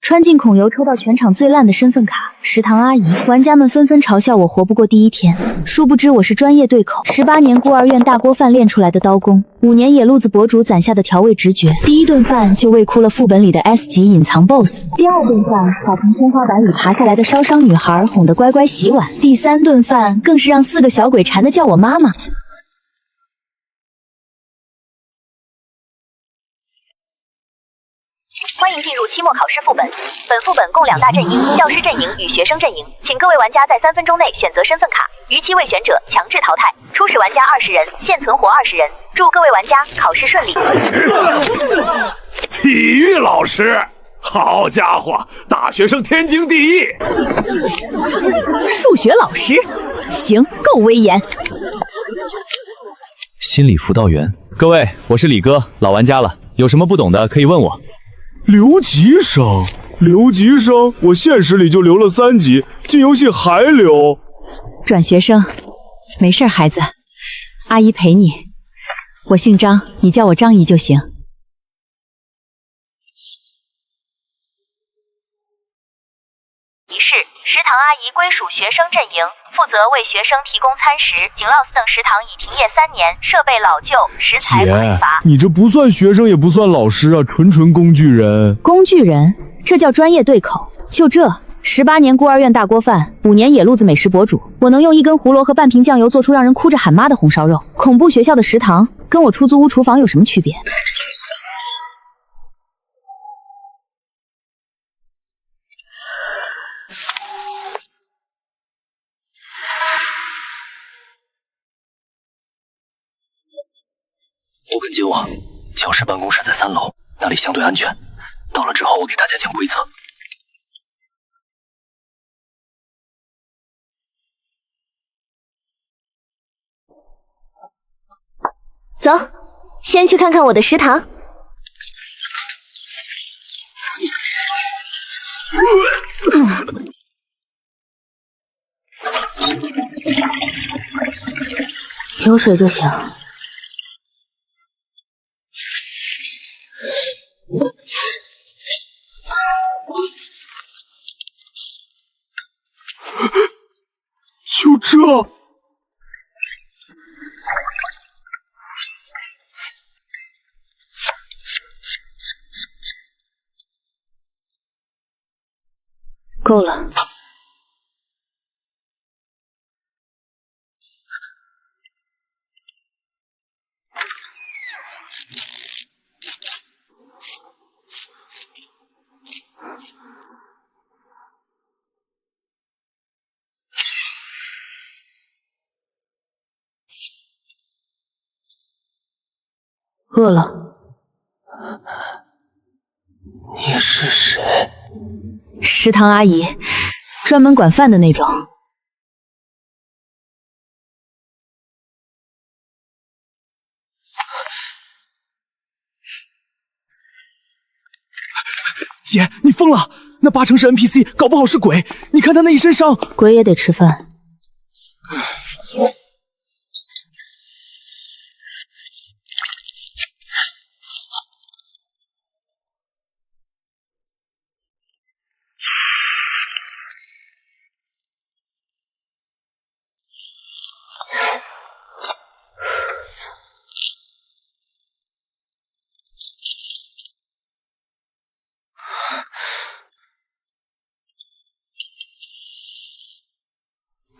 穿进孔游抽到全场最烂的身份卡，食堂阿姨，玩家们纷纷嘲笑我活不过第一天。殊不知我是专业对口，18年孤儿院大锅饭练出来的刀工，5年野路子博主攒下的调味直觉。第一顿饭就喂哭了副本里的 S 级隐藏 BOSS， 第二顿饭把从天花板里爬下来的烧伤女孩哄得乖乖洗碗，第3顿饭更是让4个小鬼馋得叫我妈妈。欢迎进入期末考试副本，本副本共2大阵营：教师阵营与学生阵营。请各位玩家在3分钟内选择身份卡，逾期未选者强制淘汰。初始玩家20人，现存活20人。祝各位玩家考试顺利。体育老师，好家伙，大学生天经地义。数学老师，行，够威严。心理辅导员，各位，我是李哥，老玩家了，有什么不懂的可以问我。留级生，留级生，我现实里就留了3级，进游戏还留。转学生，没事孩子，阿姨陪你。我姓张，你叫我张姨就行。提示：食堂阿姨归属学生阵营，负责为学生提供餐食。景 Loss 等食堂已停业3年，设备老旧，食材匮乏。你这不算学生，也不算老师啊，纯工具人。工具人，这叫专业对口。就这，18年孤儿院大锅饭，5年野路子美食博主，我能用1根胡萝和半瓶酱油做出让人哭着喊妈的红烧肉。恐怖学校的食堂，跟我出租屋厨房有什么区别？我跟景网，教师办公室在3楼，那里相对安全。到了之后，我给大家讲规则。走，先去看看我的食堂。有水就行。就这？够了。饿了。你是谁？食堂阿姨，专门管饭的那种。姐，你疯了！那8成是 NPC， 搞不好是鬼。你看他那一身伤。鬼也得吃饭。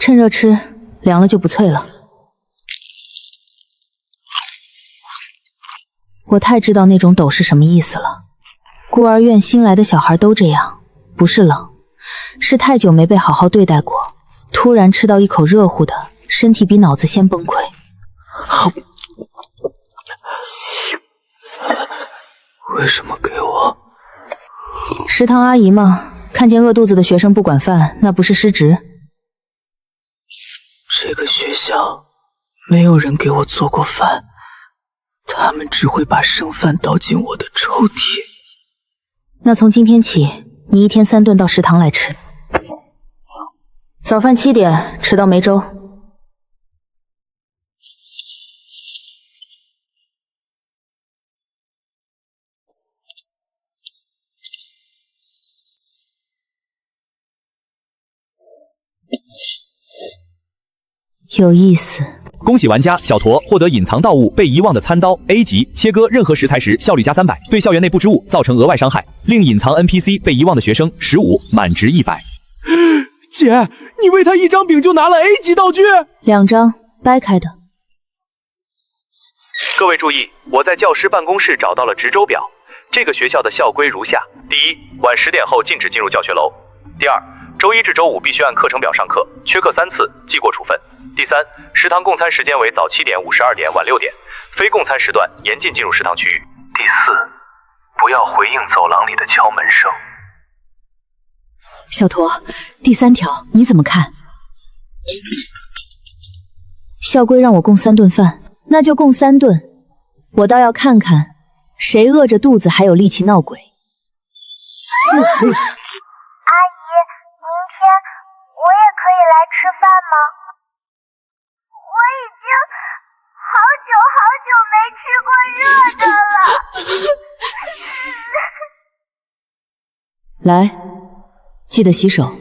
趁热吃，凉了就不脆了。我太知道那种抖是什么意思了。孤儿院新来的小孩都这样，不是冷，是太久没被好好对待过，突然吃到一口热乎的，身体比脑子先崩溃。为什么给我？食堂阿姨嘛，看见饿肚子的学生不管饭，那不是失职。这个学校没有人给我做过饭，他们只会把剩饭倒进我的抽屉。那从今天起，你1天3顿到食堂来吃。早饭7点，吃到梅粥。有意思。恭喜玩家小驼获得隐藏盗物被遗忘的餐刀 A 级，切割任何食材时效率加300，对校园内部织物造成额外伤害。另隐藏 NPC 被遗忘的学生15，满值100。姐，你为他一张饼就拿了 A 级道具？2张掰开的。各位注意，我在教师办公室找到了值周表。这个学校的校规如下：第一，晚10点后禁止进入教学楼；第二，周一至周五必须按课程表上课，缺课3次记过处分；第三，食堂供餐时间为早7点、52点、晚6点，非供餐时段严禁进入食堂区域；第四，不要回应走廊里的敲门声。小驼，第3条你怎么看？校规让我供3顿饭，那就供3顿。我倒要看看谁饿着肚子还有力气闹鬼。阿姨，明天我也可以来吃饭吗？我已经好久没吃过热的了。来，记得洗手。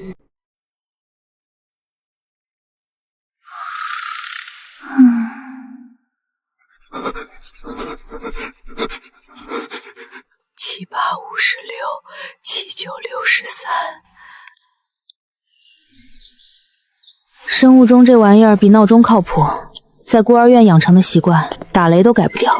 7、8、56、7、9、63。生物钟这玩意儿比闹钟靠谱，在孤儿院养成的习惯，打雷都改不掉。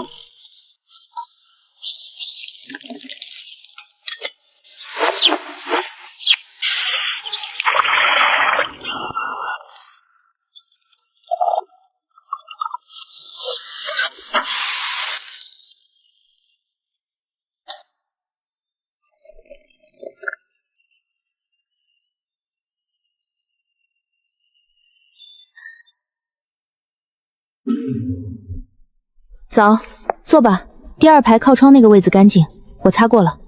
早，坐吧。第2排靠窗那个位子干净，我擦过了。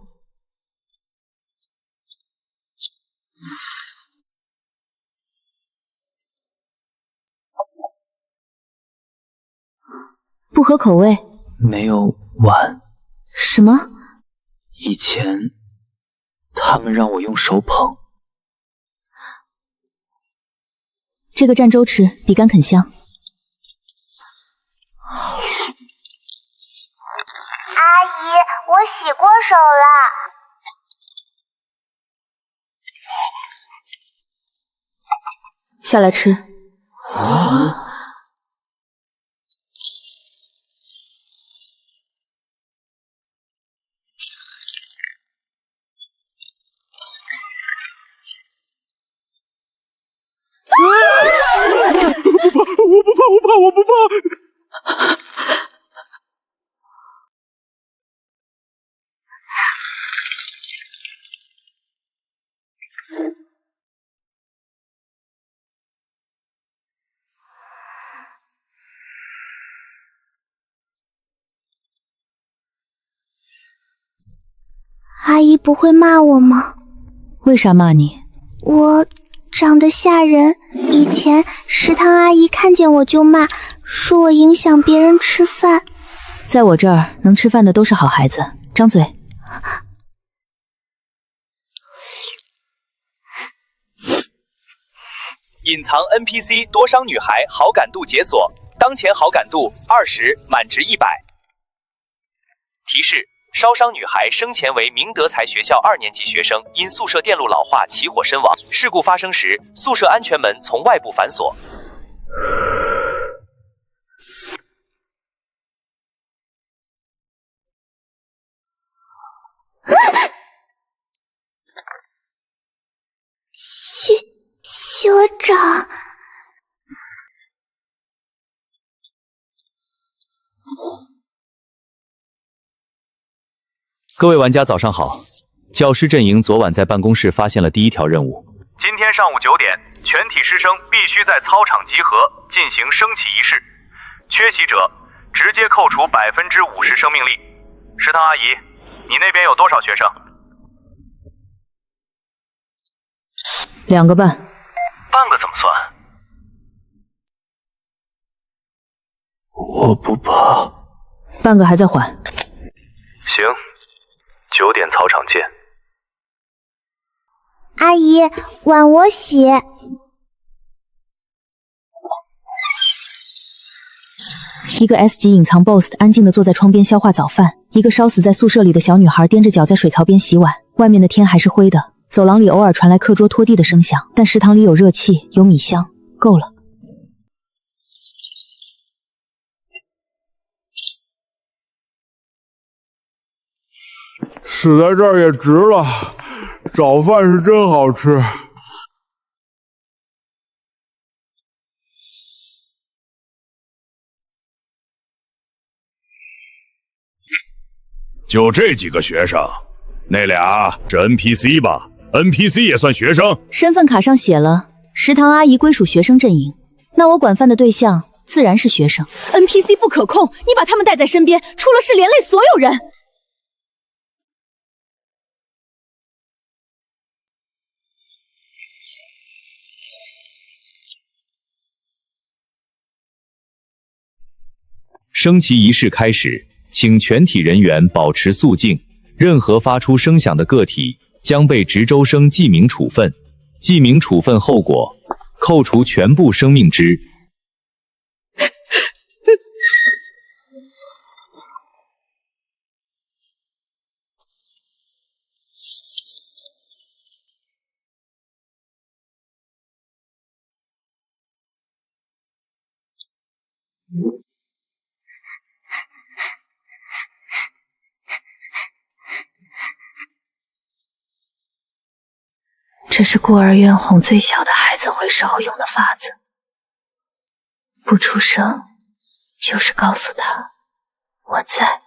不合口味？没有碗。什么？以前他们让我用手捧。这个蘸粥吃，比干啃香。阿姨，我洗过手了。下来吃。我不怕。阿姨不会骂我吗？为啥骂你？我长得吓人，以前食堂阿姨看见我就骂，说我影响别人吃饭。在我这儿，能吃饭的都是好孩子。张嘴。隐藏 NPC 多伤女孩好感度解锁，当前好感度20，满值100。提示：烧伤女孩生前为明德才学校2年级学生，因宿舍电路老化起火身亡。事故发生时，宿舍安全门从外部反锁。学长，各位玩家早上好，教师阵营昨晚在办公室发现了第1条任务。今天上午9点，全体师生必须在操场集合进行升旗仪式，缺席者直接扣除50%生命力。食堂阿姨，你那边有多少学生？2个半。半个怎么算？我不怕。半个还在缓。行，9点操场见。阿姨，碗我洗。一个 S 级隐藏 BOSS 安静地坐在窗边消化早饭，一个烧死在宿舍里的小女孩踮着脚在水槽边洗碗。外面的天还是灰的，走廊里偶尔传来课桌拖地的声响，但食堂里有热气，有米香，够了。死在这儿也值了，早饭是真好吃。就这几个学生，那俩是 NPC 吧 ？NPC 也算学生？身份卡上写了，食堂阿姨归属学生阵营，那我管饭的对象自然是学生。NPC 不可控，你把他们带在身边，出了事连累所有人。升旗仪式开始，请全体人员保持肃静。任何发出声响的个体将被值周生记名处分。记名处分后果：扣除全部生命值。这是孤儿院哄最小的孩子回时候用的法子，不出声就是告诉他我在。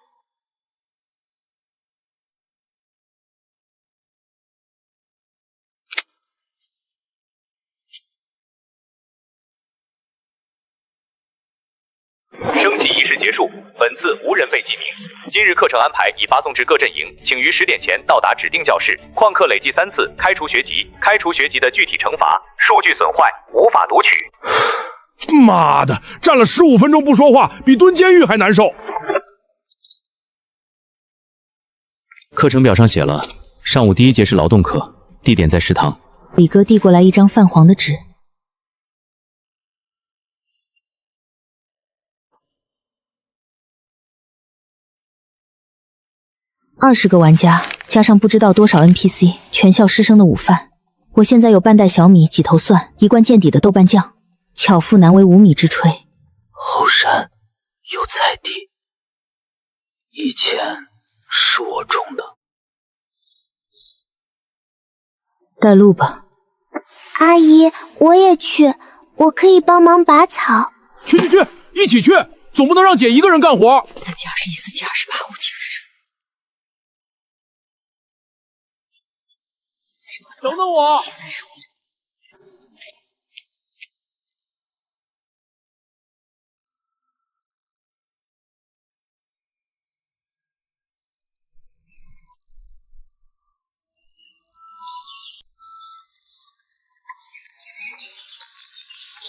升旗仪式结束，本次无人被记名。今日课程安排已发送至各阵营，请于10点前到达指定教室。旷课累计3次，开除学籍。开除学籍的具体惩罚：数据损坏，无法读取。妈的，站了15分钟不说话，比蹲监狱还难受。课程表上写了，上午第一节是劳动课，地点在食堂。李哥递过来一张泛黄的纸。20个玩家加上不知道多少 NPC， 全校师生的午饭。我现在有半袋小米、几头蒜、一罐见底的豆瓣酱，巧妇难为无米之炊。后山有菜地，以前是我种的。带路吧。阿姨，我也去，我可以帮忙拔草。去，一起去，总不能让姐一个人干活。3七21，4七28，5七30。等等我。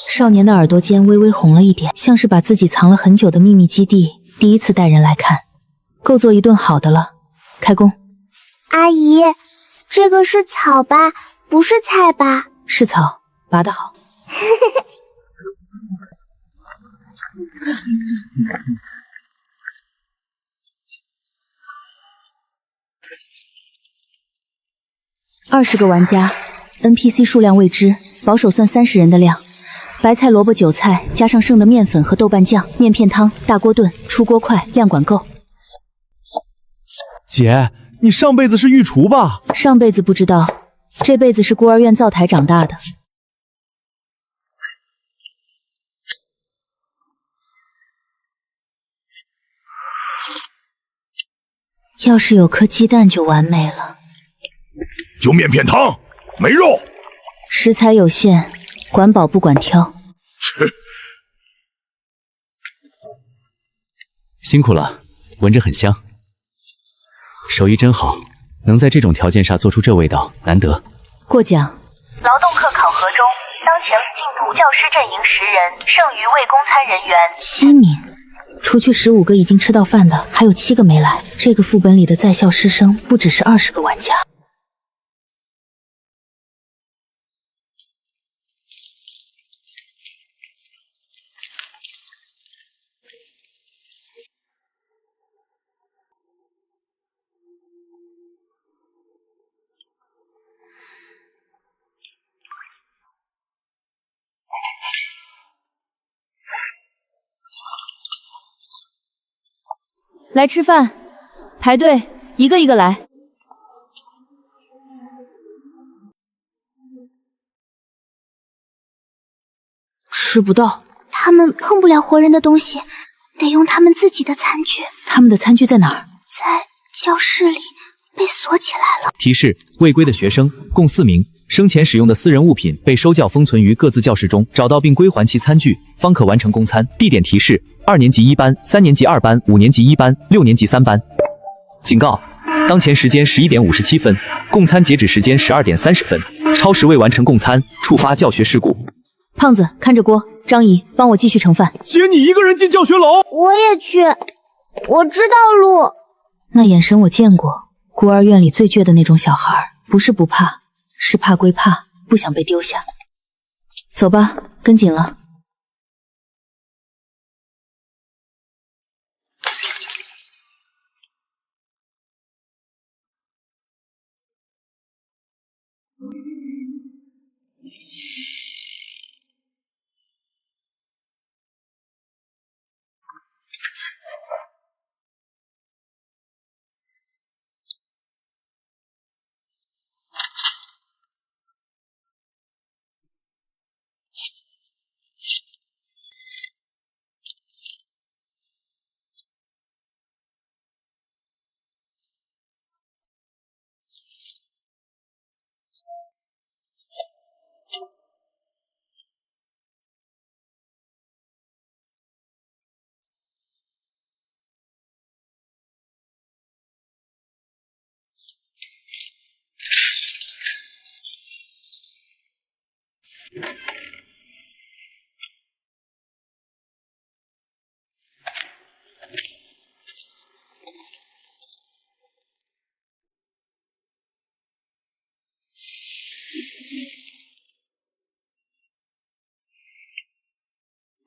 少年的耳朵尖微微红了一点，像是把自己藏了很久的秘密基地第一次带人来看，够做一顿好的了。开工。阿姨，这个是草吧？不是菜吧？是草，拔得好。20个玩家 ，NPC 数量未知，保守算30人的量。白菜、萝卜、韭菜，加上剩的面粉和豆瓣酱，面片汤，大锅炖，出锅快，量管够。姐，你上辈子是御厨吧？上辈子不知道，这辈子是孤儿院灶台长大的。要是有颗鸡蛋就完美了。就面片汤，没肉。食材有限，管饱不管挑。辛苦了，闻着很香，手艺真好，能在这种条件下做出这味道，难得。过奖。劳动课考核中，当前进度教师阵营10人，剩余未供餐人员7名。除去15个已经吃到饭的，还有7个没来。这个副本里的在校师生不只是20个玩家。来吃饭，排队，一个一个来。吃不到，他们碰不了活人的东西，得用他们自己的餐具。他们的餐具在哪儿？在教室里被锁起来了。提示：未归的学生共4名，生前使用的私人物品被收教封存于各自教室中，找到并归还其餐具，方可完成供餐。地点提示：2年级1班、3年级2班、5年级1班、6年级3班。警告：当前时间11点57分，供餐截止时间12点30分，超时未完成供餐，触发教学事故。胖子看着锅，张姨帮我继续盛饭。姐，你一个人进教学楼？我也去，我知道路。那眼神我见过，孤儿院里最倔的那种小孩，不是不怕，是怕归怕，不想被丢下。走吧，跟紧了。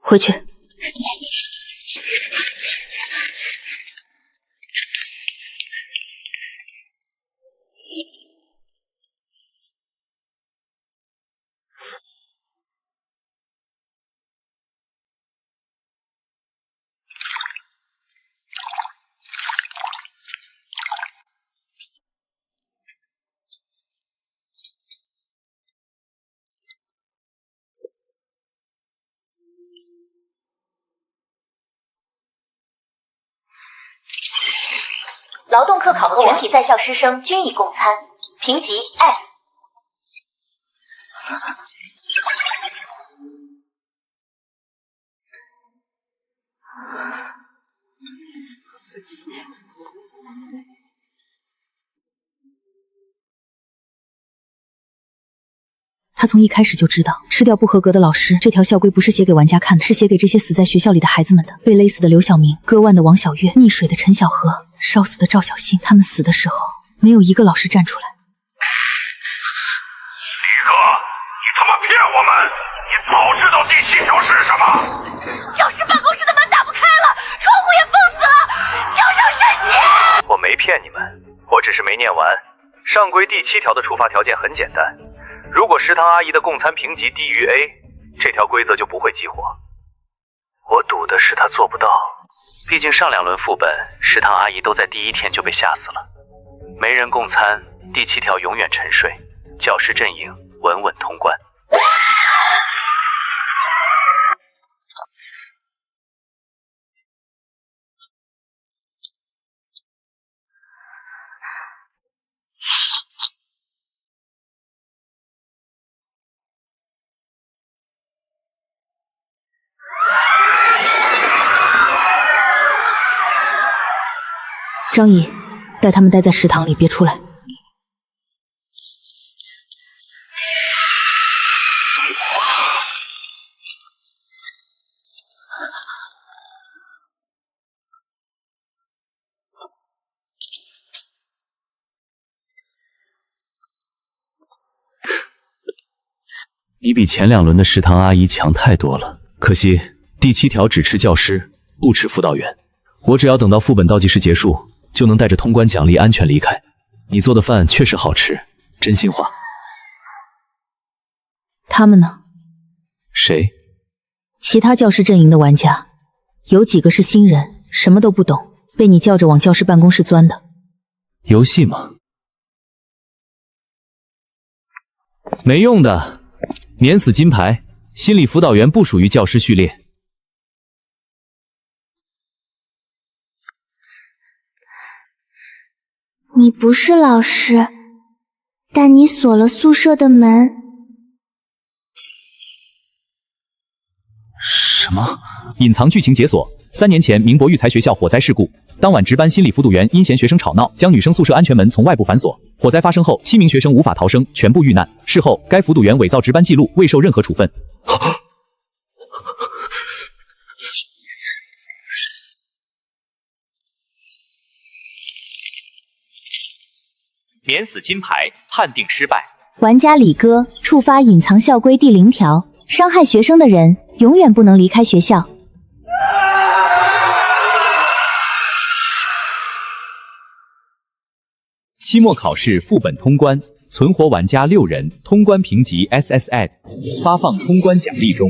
回去。劳动课考的全体在校师生均已供餐，评级 S。他从一开始就知道，吃掉不合格的老师这条校规不是写给玩家看的，是写给这些死在学校里的孩子们的。被勒死的刘晓明，割腕的王小月，溺水的陈小河，烧死的赵小新，他们死的时候，没有一个老师站出来。李哥，你他妈骗我们！你早知道第7条是什么？教师办公室的门打不开了，窗户也封死了，墙上渗血。我没骗你们，我只是没念完。上规第7条的处罚条件很简单。如果食堂阿姨的供餐评级低于 A， 这条规则就不会激活。我赌的是她做不到，毕竟上2轮副本，食堂阿姨都在第1天就被吓死了。没人供餐，第7条永远沉睡，教师阵营稳稳通关。张姨，带他们待在食堂里，别出来。你比前2轮的食堂阿姨强太多了，可惜第7条只吃教师，不吃辅导员。我只要等到副本倒计时结束，就能带着通关奖励安全离开。你做的饭确实好吃，真心话。他们呢？谁？其他教师阵营的玩家，有几个是新人，什么都不懂，被你叫着往教师办公室钻的。游戏吗？没用的，免死金牌。心理辅导员不属于教师序列。你不是老师，但你锁了宿舍的门。什么？隐藏剧情解锁：3年前，明博育才学校火灾事故，当晚值班心理辅导员因嫌学生吵闹，将女生宿舍安全门从外部反锁。火灾发生后，7名学生无法逃生，全部遇难。事后，该辅导员伪造值班记录，未受任何处分。免死金牌，判定失败。玩家李哥触发隐藏校规第0条，伤害学生的人永远不能离开学校。期末考试副本通关，存活玩家6人，通关评级 SSAD， 发放通关奖励中。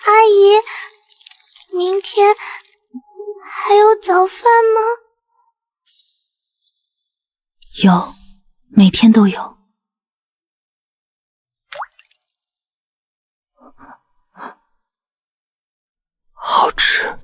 阿姨，明天还有早饭吗？有，每天都有。好吃。